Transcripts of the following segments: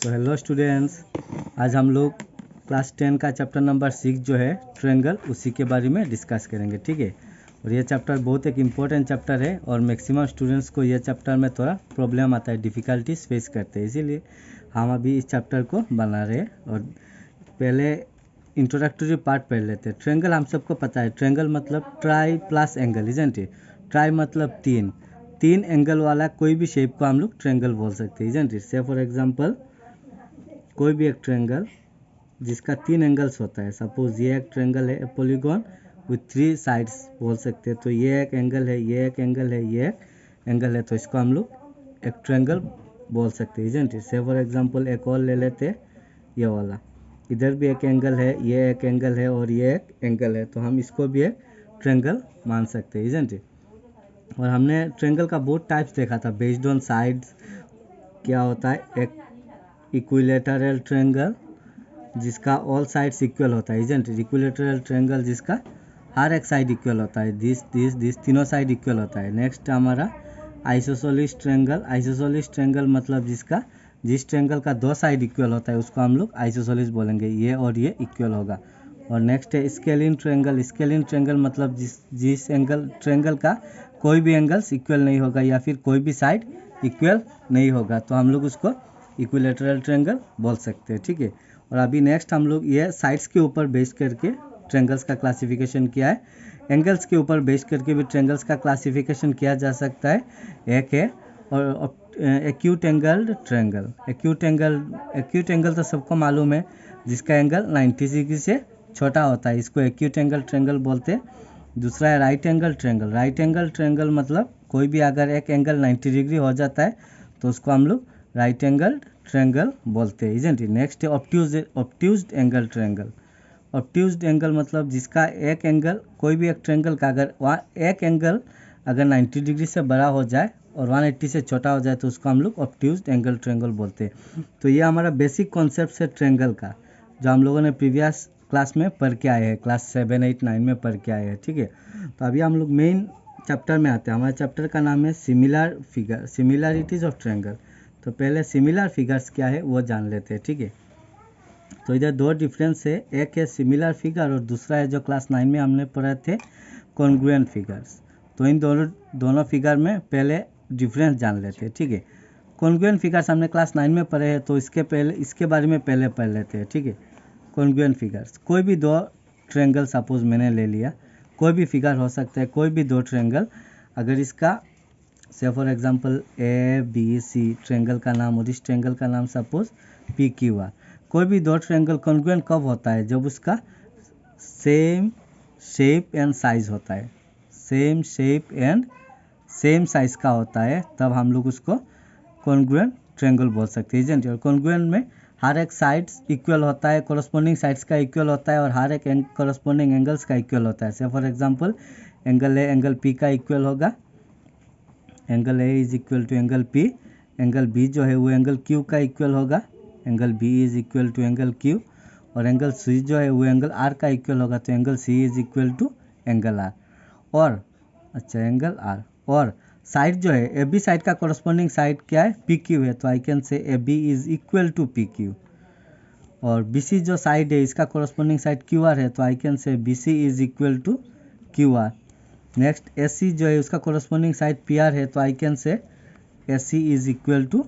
तो hello students, आज हम लोग क्लास 10 का चैप्टर नंबर 6 जो है ट्रायंगल, उसी के बारे में डिस्कस करेंगे। ठीक है, और ये चैप्टर बहुत एक इम्पोर्टेंट चैप्टर है और मैक्सिमम स्टूडेंट्स को ये चैप्टर में थोड़ा प्रॉब्लम आता है, डिफ़िकल्टीज फेस करते हैं, इसीलिए हम अभी इस चैप्टर को बना रहे हैं। और पहले इंट्रोडक्टरी पार्ट पढ़ लेते हैं। ट्रायंगल हम सबको पता है, ट्रायंगल मतलब try plus angle, isn't it. Try मतलब तीन एंगल वाला कोई भी शेप को हम लोग ट्रायंगल बोल सकते हैं, इजंट इट। से फॉर एग्जांपल कोई भी एक ट्रायंगल जिसका 3 एंगल्स होता है, सपोज ये एक ट्रायंगल है, पॉलीगॉन विथ 3 साइड्स बोल सकते हैं। तो ये एक एंगल है, ये एक एंगल है, ये एक एंगल है, तो इसको हम लोग एक ट्रायंगल बोल सकते हैं, इजंट इट। से फॉर एग्जांपल एक और ले लेते हैं, ये वाला, इधर भी एक एंगल है, ये एक एंगल है और ये एक एंगल है, तो हम इसको भी एक ट्रायंगल मान सकते हैं, इजंट इट। और हमने ट्रायंगल का बहुत टाइप्स देखा था बेस्ड ऑन साइड्स। क्या होता है, एक इक्विलेटरल ट्रायंगल जिसका ऑल साइड्स इक्वल होता है, इजंट इट। इक्विलेटरल ट्रायंगल जिसका हर एक साइड इक्वल होता है, दिस तीनों साइड इक्वल होता है। नेक्स्ट हमारा आइसोसेलेस ट्रायंगल। आइसोसेलेस ट्रायंगल मतलब जिस ट्रायंगल का 2 साइड इक्वल होता है उसको हम लोग आइसोसेलेस बोलेंगे, ये और ये इक्वल होगा। और नेक्स्ट है स्केलिन ट्रायंगल। स्केलिन ट्रायंगल मतलब जिस एंगल ट्रायंगल का कोई भी एंगल्स इक्वल नहीं होगा या फिर कोई भी साइड इक्वल नहीं होगा, तो हम लोग उसको इक्विलेटरल ट्रायंगल बोल सकते हैं। ठीक है, और अभी नेक्स्ट हम लोग ये साइड्स के ऊपर बेस करके ट्रायंगल्स का क्लासिफिकेशन किया है। एंगल्स के ऊपर बेस करके भी ट्रायंगल्स का क्लासिफिकेशन किया जा सकता है। एक है और acute angled triangle. Acute angle तो सबको मालूम है, जिसका एंगल 90 डिग्री से छोटा होता है, इसको एक्यूट एंगल ट्रायंगल बोलते हैं। दूसरा है right angle triangle. Right angle triangle मतलब कोई भी अगर एक एंगल 90 डिग्री हो जाता है तो उसको हम लोग राइट एंगल ट्रायंगल बोलते हैं, इजंट इट। नेक्स्ट है ऑब्ट्यूज्ड एंगल ट्रायंगल। ऑब्ट्यूज्ड एंगल मतलब जिसका एक एंगल, कोई भी एक ट्रायंगल का अगर एक एंगल अगर 90 डिग्री से बड़ा हो जाए और 180 से छोटा हो जाए तो उसको हम लोग ऑब्ट्यूज्ड एंगल ट्रायंगल बोलते हैं। तो ये हमारा बेसिक कॉन्सेप्ट है ट्रायंगल का, जो हम लोगों ने प्रीवियस क्लास में पढ़ के आए हैं, क्लास 7, 8, 9 में पढ़ के आए हैं। ठीक है, तो अभी हम लोग मेन चैप्टर में आते हैं। हमारे चैप्टर का नाम है similar figure, similarities of triangle. तो पहले सिमिलर फिगर्स क्या है वो जान लेते हैं। ठीक है, तो इधर 2 डिफरेंस है, एक है सिमिलर फिगर और दूसरा है जो क्लास 9 में हमने पढ़े थे कॉन्ग्रुएंट फिगर्स। तो इन दोनों फिगर में पहले डिफरेंस जान लेते हैं। ठीक है, कॉन्ग्रुएंट फिगर्स हमने क्लास 9 में पढ़े हैं, तो इसके बारे में पहले पढ़ लेते हैं। ठीक है, कॉन्ग्रुएंट फिगर्स, कोई भी 2 ट्रायंगल सपोज मैंने ले लिया, कोई भी फिगर हो सकता है, कोई भी 2 ट्रायंगल, अगर इसका say for example A B C triangle का नाम और इस ट्रायंगल का नाम सपोज पी क्यू आर। कोई भी 2 ट्रायंगल कॉन्ग्रुएंट कब होता है, जब उसका सेम शेप एंड साइज होता है, same shape and same size का होता है, तब हम लोग उसको कॉन्ग्रुएंट ट्रायंगल बोल सकते हैं। और कॉन्ग्रुएंट में हर एक साइड्स इक्वल होता है, कॉरस्पॉन्डिंग साइड्स का इक्वल होता है और हर एक कॉरस्पॉन्डिंग एंगल्स का इक्वल होता है। Say for example angle A angle P का इक्वल होगा, angle A is equal to angle P. Angle B जो है वो एंगल क्यू का इक्वल होगा, angle B is equal to angle Q. और एंगल सी जो है वो एंगल आर का इक्वल होगा, तो angle C is equal to angle R. और अच्छा, एंगल आर। और साइड जो है, ए बी साइड का कॉरस्पॉन्डिंग साइड क्या है, पी क्यू है, तो I can say A B is equal to P Q. और बी सी जो साइड है इसका कॉरस्पॉन्डिंग साइड क्यू आर है, तो I can say B C is equal to Q R. Next S C जो है उसका कॉरस्पॉन्डिंग साइड पी आर है, तो I can say S C is equal to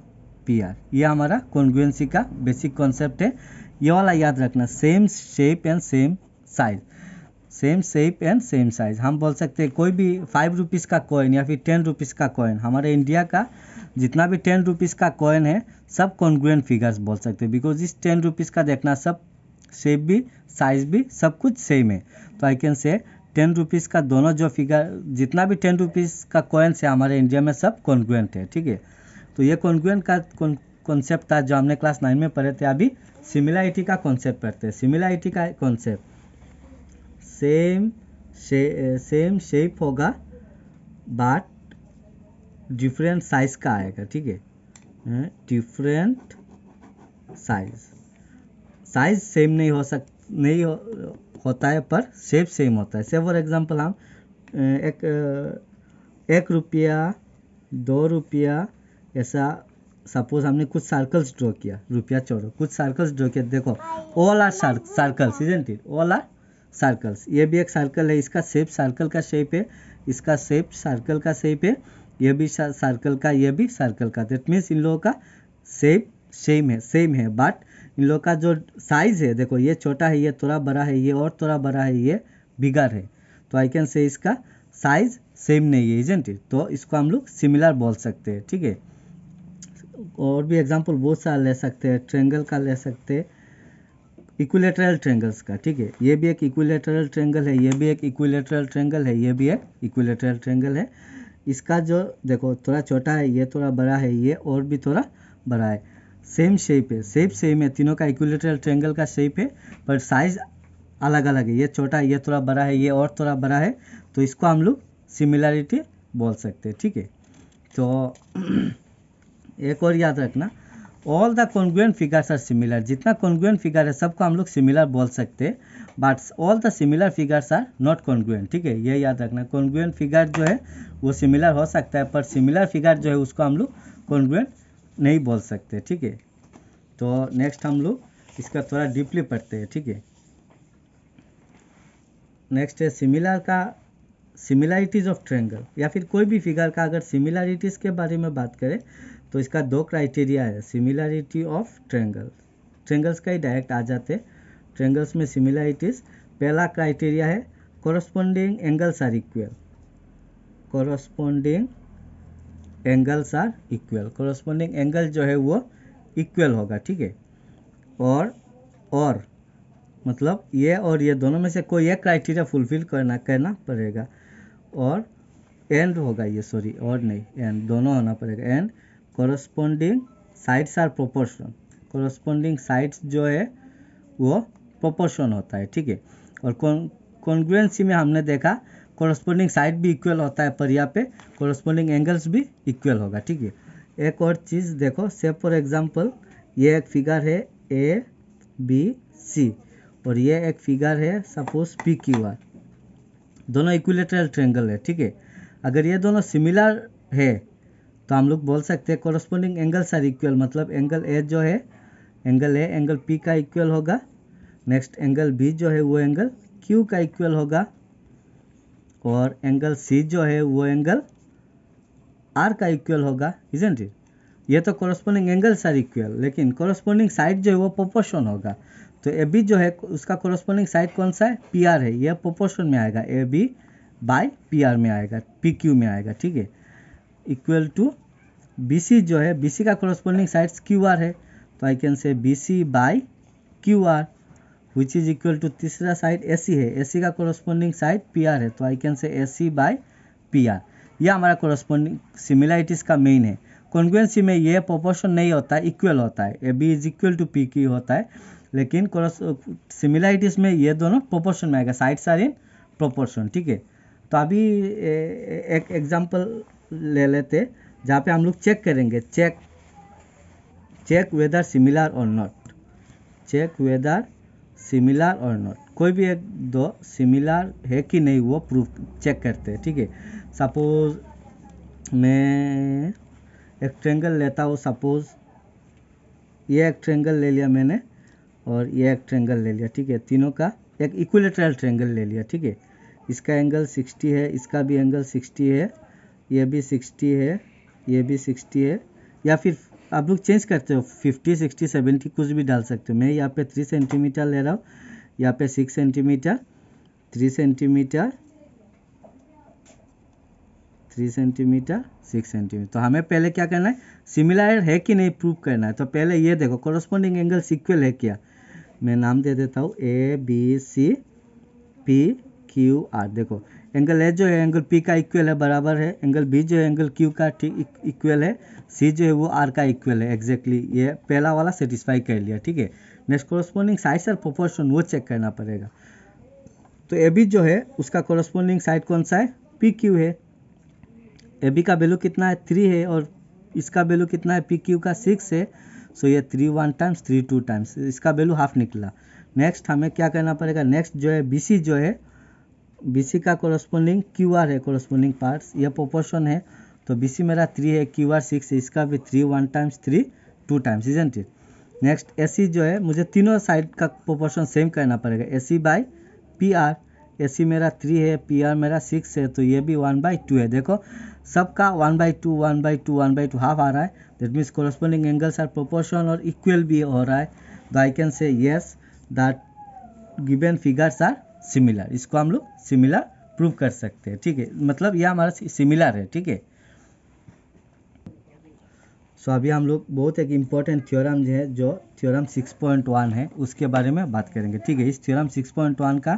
P R. ये हमारा congruency का बेसिक कॉन्सेप्ट है, ये वाला याद रखना, same shape and same size. Same shape and same size हम बोल सकते हैं, कोई भी 5 रुपीज़ का कॉइन या फिर 10 रुपीज़ का कॉइन, हमारे इंडिया का जितना भी 10 रुपीज़ का कॉइन है सब कॉन्ग्रुएंट फिगर्स बोल सकते हैं, बिकॉज इस 10 रुपीज़ का देखना सब शेप भी साइज भी सब कुछ सेम है। तो आई कैन से 10 रुपीज़ का दोनों जो फिगर, जितना भी 10 रुपीज़ का कॉइन्स है हमारे इंडिया में सब कॉन्ग्रुएंट है। ठीक है, तो ये कॉन्ग्रुएंट का कॉन्सेप्ट था जो हमने क्लास 9 में पढ़े थे। अभी सिमिलरिटी का कॉन्सेप्ट पढ़ते हैं। सिमिलरिटी का कॉन्सेप्ट, सेम शेप होगा बट डिफरेंट साइज का आएगा। ठीक है, डिफरेंट साइज सेम नहीं होता है पर शेप सेम होता है। से फॉर एग्जांपल हम एक रुपया 2 रुपया ऐसा सपोज हमने कुछ सर्कल्स ड्रॉ किया, रुपया छोड़ो, कुछ सर्कल्स ड्रॉ किया, देखो all are circles, isn't it, all are circles. ये भी एक सर्कल है, इसका शेप सर्कल का शेप है, इसका शेप सर्कल का शेप है, ये भी सर्कल का, ये भी सर्कल का। दैट मीन्स इन लोगों का शेप सेम है, बट इन लोगों का जो साइज है, देखो ये छोटा है, ये थोड़ा बड़ा है, ये और थोड़ा बड़ा है, ये बिगर है। तो आई कैन से इसका साइज सेम नहीं है, इजंट इट। तो इसको हम लोग सिमिलर बोल सकते हैं, ठीक है। और भी एग्जांपल बहुत सारा ले सकते हैं, ट्रायंगल का ले सकते हैं, इक्विलेटरल ट्रायंगल्स का, ठीक है। ये भी एक इक्विलेटरल ट्रायंगल है, ये भी एक इक्विलेटरल ट्रायंगल है, ये भी एक इक्विलेटरल ट्रायंगल है। इसका जो देखो थोड़ा छोटा है, ये थोड़ा बड़ा है, ये और भी थोड़ा बड़ा है, सेम शेप है, शेप सेम है, तीनों का इक्विलेटरल ट्रायंगल का शेप है, पर साइज अलग अलग है, ये छोटा है, ये थोड़ा बड़ा है, ये और थोड़ा बड़ा है। तो इसको हम लोग सिमिलरिटी बोल सकते हैं, ठीक है। तो एक और याद रखना, all the congruent figures are similar. जितना कॉन्ग्रुएंट फिगर है सबको हम लोग सिमिलर बोल सकते हैं, but all the similar figures are not congruent, ठीक है। ये याद रखना, कॉन्ग्रुएंट फिगर जो है वो सिमिलर हो सकता है, पर सिमिलर फिगर जो है उसको हम लोग कॉन्ग्रुएंट नहीं बोल सकते, ठीक है। तो नेक्स्ट हम लोग इसका थोड़ा डीपली पढ़ते हैं, ठीक है। नेक्स्ट है सिमिलर का सिमिलरिटीज ऑफ ट्रायंगल, या फिर कोई भी फिगर का अगर सिमिलरिटीज के बारे में बात करें तो इसका दो क्राइटेरिया है, सिमिलरिटी ऑफ ट्रायंगल। ट्रायंगल्स का ही डायरेक्ट आ जाते हैं, ट्रायंगल्स में सिमिलरिटीज। पहला क्राइटेरिया है corresponding angles are equal, corresponding angles are equal, corresponding angle जो है वो इक्वल होगा, ठीक है। और मतलब ये और ये दोनों में से कोई एक क्राइटेरिया फुलफिल करना पड़ेगा, और एंड होगा ये, सॉरी और नहीं, एंड दोनों होना पड़ेगा। And corresponding sides are proportion, corresponding sides जो है वो प्रोपोर्शन होता है, ठीक है। और कॉन्ग्रुएंसी में हमने देखा कोरस्पोंडिंग साइड भी इक्वल होता है, पर यहाँ पे कोरस्पोंडिंग एंगल्स भी इक्वल होगा, ठीक है। एक और चीज़ देखो, से फॉर एग्जांपल ये एक फिगर है ABC और ये एक फिगर है सपोज PQR, दोनों इक्विलेटरल ट्रायंगल है, ठीक है। अगर ये दोनों सिमिलर है तो हम लोग बोल सकते हैं कोरस्पोंडिंग एंगल्स आर इक्वल, मतलब एंगल A जो है, एंगल A एंगल P का इक्वल होगा, नेक्स्ट एंगल B जो है वो एंगल Q का इक्वल होगा, और एंगल C जो है वो एंगल R का इक्वल होगा, इजंट इट। ये तो कोरस्पोंडिंग एंगल्स आर इक्वल, लेकिन कोरस्पोंडिंग साइड जो है वो प्रोपोर्शन होगा। तो AB जो है उसका कोरस्पोंडिंग साइड कौन सा है, PR है, यह प्रोपोर्शन में आएगा, AB बाय PR में आएगा, PQ में आएगा, ठीक है। इक्वल टू BC जो है, BC का कोरस्पोंडिंग साइड QR है, तो I can say BC by QR, which is equal to तीसरा साइड AC है, AC का कोरस्पोंडिंग साइड PR है, तो I can say AC by PR। यह हमारा कोरस्पोंडिंग सिमिलरिटीज का मेन है। कॉन्ग्रुएंसी में ये प्रोपोर्शन नहीं होता है, इक्वल होता है, AB is equal to PQ होता है, लेकिन सिमिलरिटीज में ये दोनों प्रोपोर्शन में आएगा, साइड्स आर इन प्रोपोर्शन, ठीक है। तो अभी एक एग्जांपल ले लेते जहाँ पे हम लोग चेक करेंगे, चेक वेदर सिमिलर और नॉट, चेक वेदर सिमिलर और नॉट, कोई भी एक दो सिमिलर है कि नहीं वो प्रूफ चेक करते हैं, ठीक है। सपोज मैं एक ट्रायंगल लेता हूँ, सपोज ये एक ट्रायंगल ले लिया मैंने और ये एक ट्रायंगल ले लिया, ठीक है। तीनों का एक इक्विलेटरल ट्रायंगल ले लिया, ठीक है। इसका एंगल 60 है, इसका भी एंगल 60 है, ये भी 60 है, ये भी 60 है, या फिर आप लोग चेंज करते हो 50, 60, 70 कुछ भी डाल सकते हो। मैं यहाँ पे 3 सेंटीमीटर ले रहा हूँ, यहाँ पे 6 सेंटीमीटर, 3 सेंटीमीटर, 3 सेंटीमीटर, 6 सेंटीमीटर। तो हमें पहले क्या करना है, सिमिलर है कि नहीं प्रूव करना है। तो पहले ये देखो कोरस्पोंडिंग एंगल इक्वल है क्या, मैं नाम दे देता हूँ ABCPQR। देखो एंगल A जो है एंगल P का इक्वल है, बराबर है, एंगल B जो है एंगल Q का इक्वल है, C जो है वो R का इक्वल है, एग्जैक्टली ये पहला वाला सेटिस्फाई कर लिया, ठीक है। नेक्स्ट कोरस्पोंडिंग साइड्स और प्रोपोर्शन वो चेक करना पड़ेगा। तो AB जो है उसका कोरस्पोंडिंग साइड कौन सा है, PQ है, AB का वैल्यू कितना है 3 है, और इसका वैल्यू कितना है PQ का 6 है, सो ये 3 1 टाइम्स 3 2 टाइम्स, इसका वैल्यू हाफ निकला। नेक्स्ट हमें क्या करना पड़ेगा, नेक्स्ट जो है BC जो है, BC का कोरस्पोंडिंग QR है, कोरस्पोंडिंग पार्ट्स, ये प्रोपोर्शन है, तो BC मेरा 3 है, QR 6 है, इसका भी 3, 1 times 3 2 times, isn't it. Next AC जो है मुझे तीनों साइड का प्रोपोर्शन सेम करना पड़ेगा, AC बाई PR। AC मेरा 3 है, PR मेरा 6 है, तो ये भी 1/2 है। देखो सबका 1/2 1/2 1/2 हाफ आ रहा है, that means corresponding angles are proportional और इक्वल भी हो रहा है। तो I can say yes that given figures are similar. इसको हम लोग सिमिलर प्रूव कर सकते हैं, ठीक है, मतलब यह हमारा सिमिलर है, ठीक है। सो अभी हम लोग बहुत एक इम्पॉर्टेंट थ्योरम जो है, जो थ्योरम 6.1 है, उसके बारे में बात करेंगे, ठीक है। इस थ्योरम 6.1 का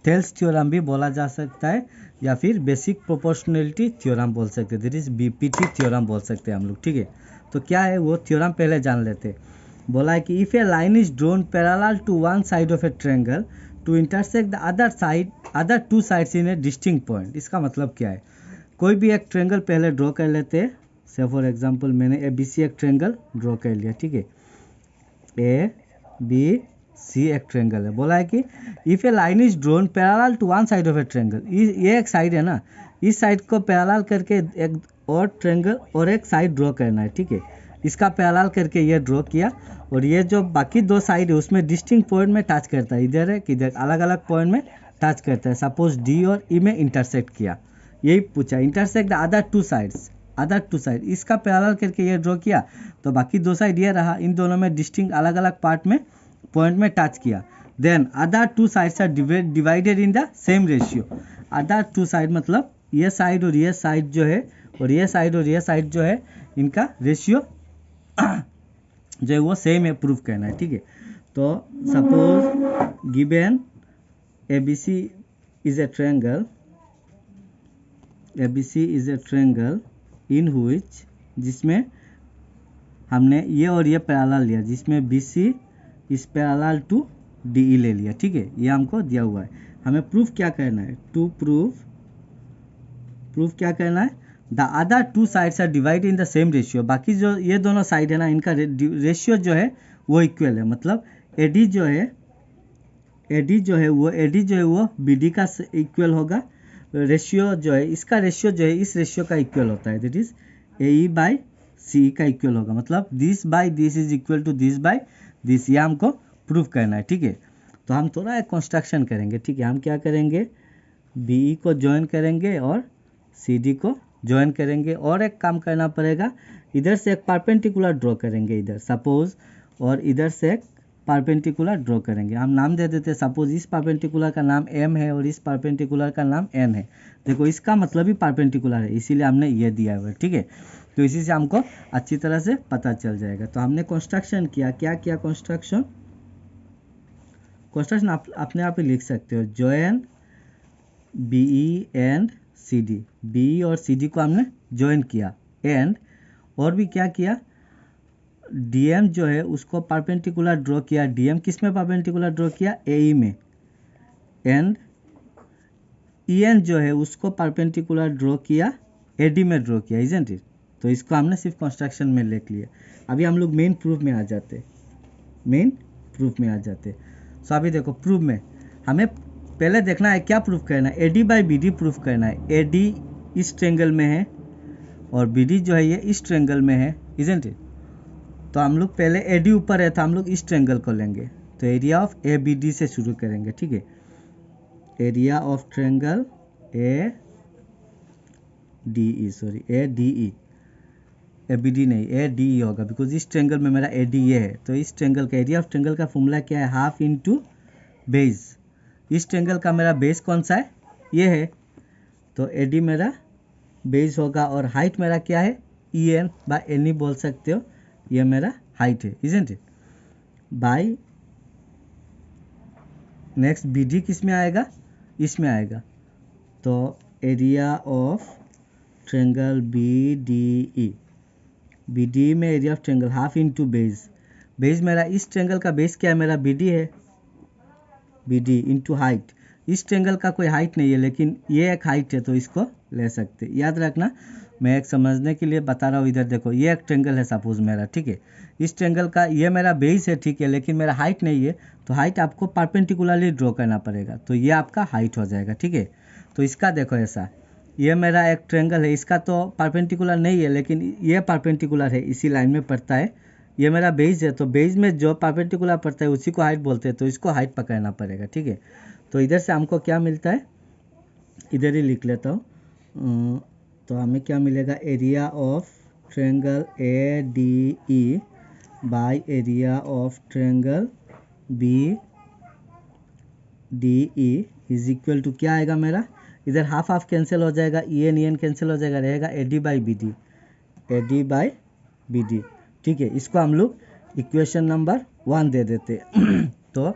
थेल्स थ्योरम भी बोला जा सकता है या फिर बेसिक प्रोपोर्शनलिटी थ्योरम बोल सकते हैं, दैट इज BPT थ्योरम बोल सकते हैं हम लोग, ठीक है। तो क्या है वो थ्योरम पहले जान लेते हैं। बोला है कि if a line is drawn parallel to one side of a triangle to intersect the other two sides in a distinct point. इसका मतलब क्या है, कोई भी एक ट्रायंगल पहले ड्रॉ कर लेते हैं। से फॉर एग्जांपल मैंने ABC एक ट्रायंगल ड्रॉ कर लिया, ठीक है, ABC एक ट्रायंगल है। बोला है कि if a line is drawn parallel to one side of a triangle, ये एक साइड है ना, इस साइड को पैरेलल करके एक और ट्रायंगल और एक साइड ड्रॉ करना है, ठीक है। इसका पैरेलल करके ये ड्रॉ किया, और ये जो बाकी दो साइड है उसमें डिस्टिंक्ट पॉइंट में टच करता है, इधर है किधर, अलग अलग पॉइंट में टच करता है। सपोज D और E में इंटरसेक्ट किया, यही पूछा, intersect the other two side, इसका पैरेलल करके ये ड्रॉ किया, तो बाकी दो साइड ये रहा, इन दोनों में डिस्टिंक्ट अलग अलग पार्ट में पॉइंट में टच किया। Then other two sides are divided in the same ratio. Other two side मतलब ये साइड और ये साइड जो है, और ये साइड और ये साइड जो है, इनका रेशियो जो है वो सेम है, प्रूफ करना है, ठीक है। तो suppose given ABC is a triangle, in which, जिसमें हमने ये और ये पैरेलल लिया, जिसमें BC is parallel to DE ले लिया, ठीक है, ये हमको दिया हुआ है। हमें प्रूफ क्या करना है, टू प्रूफ क्या करना है, the other two sides are divide in the same ratio. बाकी जो ये दोनों साइड है ना, इनका रेशियो जो है वो इक्वल है, मतलब AD जो है वो BD का इक्वल होगा। रेशियो जो है, इसका रेशियो जो है इस रेशियो का इक्वल होता है, that is AE by CE का इक्वल होगा, मतलब this by this is equal to this by this, ये हमको प्रूफ करना है, ठीक है। तो हम थोड़ा एक कंस्ट्रक्शन करेंगे, ठीक है। हम क्या करेंगे, BE को ज्वाइन करेंगे और CD को ज्वाइन करेंगे, और एक काम करना पड़ेगा, इधर से एक परपेंडिकुलर ड्रॉ करेंगे इधर सपोज, और इधर से एक परपेंडिकुलर ड्रॉ करेंगे। हम नाम दे देते हैं, सपोज इस परपेंडिकुलर का नाम M है और इस परपेंडिकुलर का नाम N है। देखो इसका मतलब ही परपेंडिकुलर है, इसीलिए हमने ये दिया हुआ है, ठीक है। तो इसी से हमको अच्छी तरह से पता चल जाएगा। तो हमने कंस्ट्रक्शन किया, क्या किया, कंस्ट्रक्शन अपने आप ही लिख सकते हो, join BE and CD, BE और CD को हमने ज्वाइन किया, एंड और भी क्या किया, DM जो है उसको परपेंडिकुलर ड्रॉ किया। DM किस में परपेंडिकुलर ड्रॉ किया, AE में, एंड EN जो है उसको परपेंडिकुलर ड्रॉ किया, AD में ड्रॉ किया, इजंट इट। तो इसको हमने सिर्फ कंस्ट्रक्शन में लिख लिया। अभी हम लोग मेन प्रूफ में आ जाते, सो अभी देखो प्रूफ में हमें पहले देखना है क्या प्रूफ करना है, AD बाई BD प्रूफ करना है। AD इस ट्रायंगल में है और BD जो है ये इस ट्रायंगल में है, इजंट इट। तो हम लोग पहले AD ऊपर है तो हम लोग इस ट्रायंगल को लेंगे, तो एरिया ऑफ ABD से शुरू करेंगे, ठीक है। Area of triangle ADE, ABD नहीं, ADE होगा, बिकॉज इस ट्रायंगल में मेरा AD ये है। तो इस ट्रायंगल का एरिया ऑफ ट्रायंगल का फॉर्मूला क्या है, हाफ इंटू बेस। इस ट्रायंगल का मेरा बेस कौन सा है, ये है, तो AD मेरा बेस होगा, और हाइट मेरा क्या है, EN बाई NE बोल सकते हो, ये मेरा हाइट है, isn't it. By next BD किस में आएगा, इसमें आएगा, तो एरिया ऑफ ट्रायंगल BD में area of triangle half into base. Base मेरा इस ट्रायंगल का बेस क्या है, मेरा BD है, BD इंटू हाइट। इस ट्रायंगल का कोई हाइट नहीं है, लेकिन ये एक हाइट है, तो इसको ले सकते। याद रखना, मैं एक समझने के लिए बता रहा हूँ। इधर देखो, ये एक ट्रायंगल है सपोज मेरा, ठीक है। इस ट्रायंगल का ये मेरा बेस है, ठीक है, लेकिन मेरा हाइट नहीं है, तो हाइट आपको परपेंडिकुलरली ड्रॉ करना पड़ेगा, तो ये आपका हाइट हो जाएगा, ठीक है। तो इसका देखो ऐसा, ये मेरा एक ट्रायंगल है, इसका तो परपेंडिकुलर नहीं है लेकिन ये परपेंडिकुलर है, इसी लाइन में पड़ता है। ये मेरा बेस है, तो बेस में जो परपेंडिकुलर पड़ता है उसी को हाइट बोलते हैं, तो इसको हाइट पकड़ना पड़ेगा, ठीक है। तो इधर से हमको क्या मिलता है, इधर ही लिख लेता हूँ। तो हमें क्या मिलेगा, area of triangle A D E by area of triangle B D E is equal to क्या आएगा मेरा, इधर हाफ हाफ कैंसिल हो जाएगा, ई एन कैंसिल हो जाएगा, रहेगा A D by B D, ठीक है। इसको हम लोग इक्वेशन नंबर 1 दे देते तो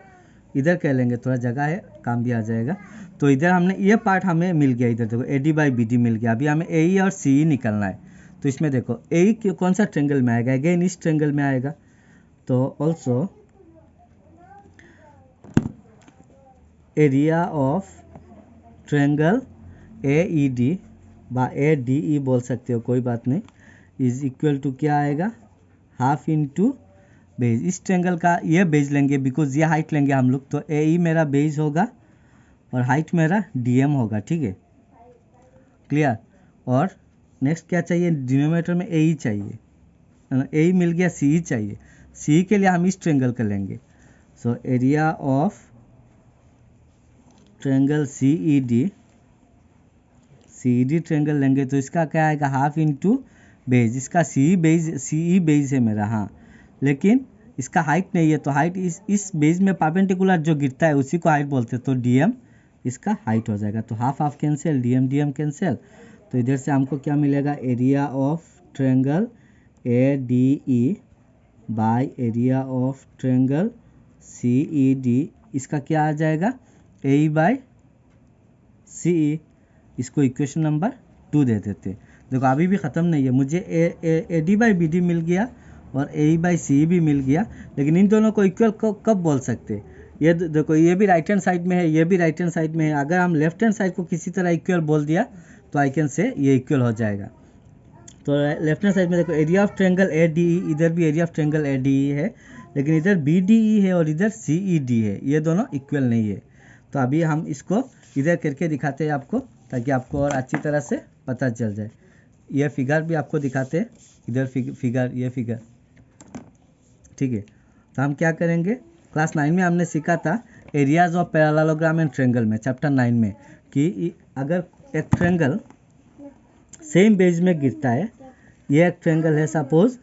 इधर कह लेंगे, थोड़ा जगह है, काम भी आ जाएगा। तो इधर हमने ये पार्ट हमें मिल गया, इधर देखो A D by B D मिल गया। अभी हमें ए ई और सी ई निकलना है। तो इसमें देखो ए ई कौन सा ट्रायंगल में आएगा, अगेन इस ट्रायंगल में आएगा। तो also area of triangle A E D बा ए डी ई बोल सकते हो, कोई बात नहीं, इज इक्वल टू क्या आएगा, हाफ इंटू बेस। इस ट्रायंगल का ये बेस लेंगे बिकॉज ये हाइट लेंगे हम लोग, तो ए ई मेरा बेस होगा और हाइट मेरा डी एम होगा, ठीक है, क्लियर। और नेक्स्ट क्या चाहिए, डिनोमिनेटर में ए ई चाहिए, ए ई मिल गया, सी ई चाहिए, सी ई के लिए हम इस ट्रायंगल का लेंगे। So area of triangle C E D triangle लेंगे, तो इसका क्या आएगा, हाफ इंटू बेस। इसका सी ई बेस है मेरा, हाँ, लेकिन इसका हाइट नहीं है, तो हाइट इस बेस में परपेंडिकुलर जो गिरता है उसी को हाइट बोलते हैं, तो डीएम इसका हाइट हो जाएगा। तो half half cancel, DM cancel. तो इधर से हमको क्या मिलेगा, area of triangle A D E by area of triangle C E D, इसका क्या आ जाएगा, ए ई बाई सी ई। इसको इक्वेशन नंबर 2 दे देते। देखो अभी भी ख़त्म नहीं है, मुझे A D by B D मिल गया और ए ई बाई सी ई भी मिल गया, लेकिन इन दोनों को इक्वल कब बोल सकते, ये देखो ये भी राइट हैंड साइड में है, ये भी राइट हैंड साइड में है। अगर हम लेफ्ट हैंड साइड को किसी तरह इक्वल बोल दिया तो आई कैन से ये इक्वल हो जाएगा। तो लेफ्ट हैंड साइड में देखो area of triangle A D ई, इधर भी area of triangle A D ई है, लेकिन इधर बी डी ई है और इधर सी ई डी है, ये दोनों इक्वल नहीं है। तो अभी हम इसको इधर करके दिखाते हैं आपको, ताकि आपको और अच्छी तरह से पता चल जाए। ये फिगर भी आपको दिखाते हैं, इधर फिगर, ये फिगर, ठीक है। तो हम क्या करेंगे, क्लास 9 में हमने सीखा था areas of parallelogram and triangle में, चैप्टर 9 में, कि अगर एक ट्रायंगल सेम बेस में गिरता है, ये एक ट्रायंगल है सपोज,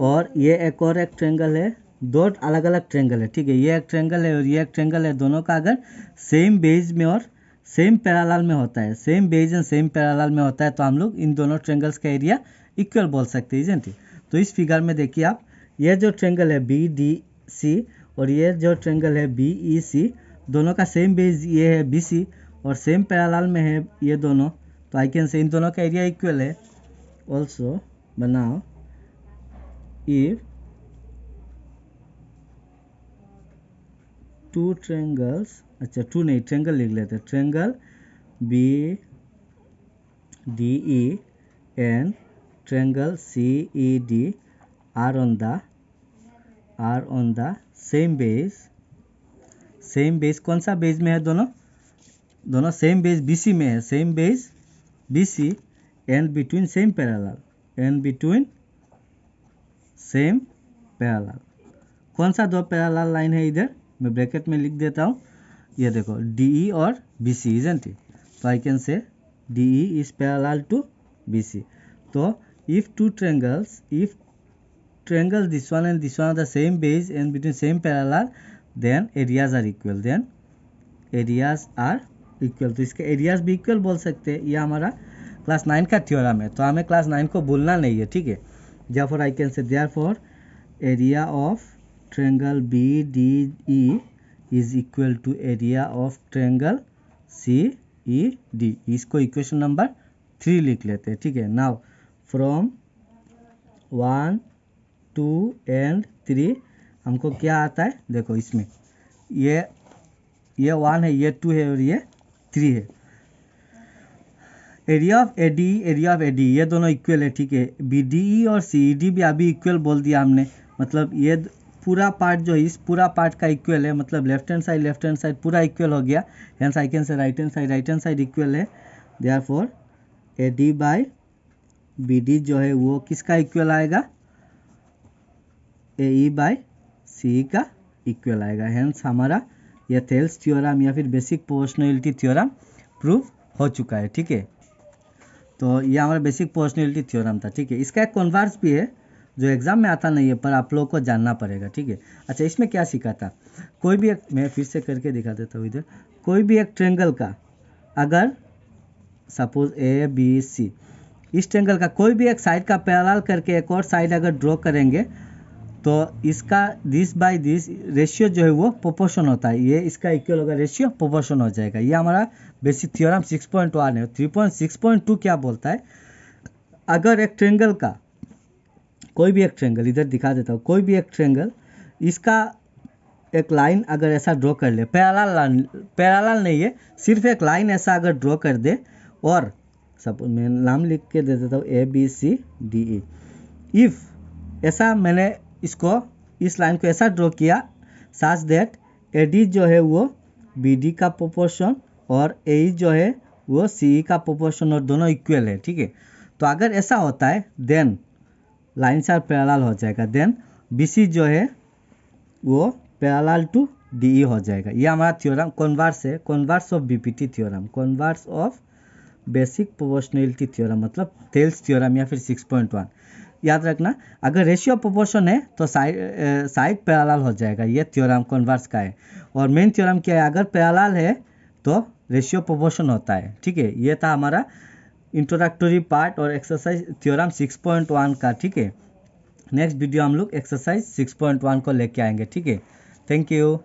और ये एक और एक ट्रायंगल है, दो अलग अलग ट्रायंगल है, ठीक है, ये एक ट्रायंगल है और ये एक ट्रायंगल है, दोनों का अगर सेम बेस में और सेम पैरेलल में होता है, same base and same parallel में होता है, तो हम लोग इन दोनों ट्रायंगल्स का एरिया इक्वल बोल सकते हैं, इजंट इट। तो इस फिगर में देखिए आप, ये जो ट्रायंगल है बी डी सी और ये जो ट्रायंगल है बी ई सी, दोनों का सेम बेस ये है बी सी और सेम पैरेलल में है ये दोनों, तो आई कैन से इन दोनों का एरिया इक्वल है। ऑल्सो बनाओ इफ टू ट्रायंगल्स, अच्छा टू नहीं, ट्रायंगल लिख लेते, triangle B D E and triangle C E D are on the same base. कौन सा बेस में है, दोनों सेम बेस बीसी में है, same base BC and between same parallel, कौन सा दो पैरेलल लाइन है, इधर मैं ब्रैकेट में लिख देता हूँ, ये देखो DE और BC, इजंट इट। तो I can say DE is parallel to BC। तो if two triangles, if triangles this one and this one are the same base and between same parallel, then areas are equal, तो इसके areas भी equal बोल सकते हैं। ये हमारा class 9 का थ्योरम है, तो हमें क्लास 9 को भूलना नहीं है, ठीक है। therefore I can say therefore area of triangle BDE is equal to area of triangle CED। इसको इक्वेशन नंबर 3 लिख लेते हैं, ठीक है। नाउ फ्रॉम 1 2 एंड 3 हमको क्या आता है, देखो इसमें ये 1 है, ये 2 है और ये 3 है। एरिया ऑफ एडी ये दोनों इक्वल है, ठीक है। BDE और CED भी अभी इक्वल बोल दिया हमने, मतलब ये पूरा पार्ट जो है इस पूरा पार्ट का इक्वल है, मतलब लेफ्ट हैंड साइड पूरा इक्वल हो गया। Hence I can say right hand side equal है। Therefore A D by B D जो है वो किसका इक्वल आएगा, ए ई बाई सी का इक्वल आएगा। हेंस हमारा यह थेल्स थ्योरम या फिर बेसिक प्रोपोर्शनैलिटी थ्योरम प्रूव हो चुका है। ठीक है, तो ये हमारा बेसिक प्रोपोर्शनैलिटी थ्योरम था। ठीक है, इसका एक कन्वर्स भी है जो एग्जाम में आता नहीं है, पर आप लोगों को जानना पड़ेगा। ठीक है, अच्छा इसमें क्या सीखा था, कोई भी एक, मैं फिर से करके दिखा देता हूँ इधर, कोई भी एक ट्रायंगल का अगर सपोज ए बी सी, इस ट्रायंगल का कोई भी एक साइड का पैरेलल करके एक और साइड अगर ड्रॉ करेंगे तो इसका दिस बाय दिस रेशियो जो है वो प्रोपोर्शन होता है, ये इसका इक्वल होगा, रेशियो प्रोपोर्शन हो जाएगा। ये हमारा बेसिक थ्योरम 6.1 है। 3.6.2 क्या बोलता है, अगर एक ट्रायंगल का कोई भी एक ट्रायंगल, इधर दिखा देता हूँ, कोई भी एक ट्रायंगल इसका एक लाइन अगर ऐसा ड्रॉ कर ले, पैरेलल नहीं है, सिर्फ एक लाइन ऐसा अगर ड्रॉ कर दे, और सब मैं नाम लिख के दे देता हूँ A B C D E, if ऐसा मैंने इसको इस लाइन को ऐसा ड्रॉ किया सच दैट ए डी जो है वो बी डी का प्रोपोर्शन और ए ई जो है वो सी ई का प्रोपोर्शन और दोनों इक्वल है। ठीक है, तो अगर ऐसा होता है देन लाइन्स आर पैरेलल हो जाएगा, देन बी सी जो है वो पैरेलल टू डी ई हो जाएगा। ये हमारा थ्योरम कन्वर्स है, converse of BPT theorem, converse of basic proportionality theorem, मतलब थेल्स थ्योरम या फिर 6.1। याद रखना, अगर रेशियो प्रोपोर्शन है तो साइड पैरेलल हो जाएगा, ये थ्योरम कन्वर्स का है। और मेन थ्योरम क्या है, अगर पैरेलल है तो रेशियो प्रोपोर्शन होता है। ठीक है, ये था हमारा इंट्रोडक्टरी पार्ट और एक्सरसाइज थ्योरम 6.1 का। ठीक है, नेक्स्ट वीडियो हम लोग एक्सरसाइज 6.1 को लेके आएंगे। ठीक है, थैंक यू।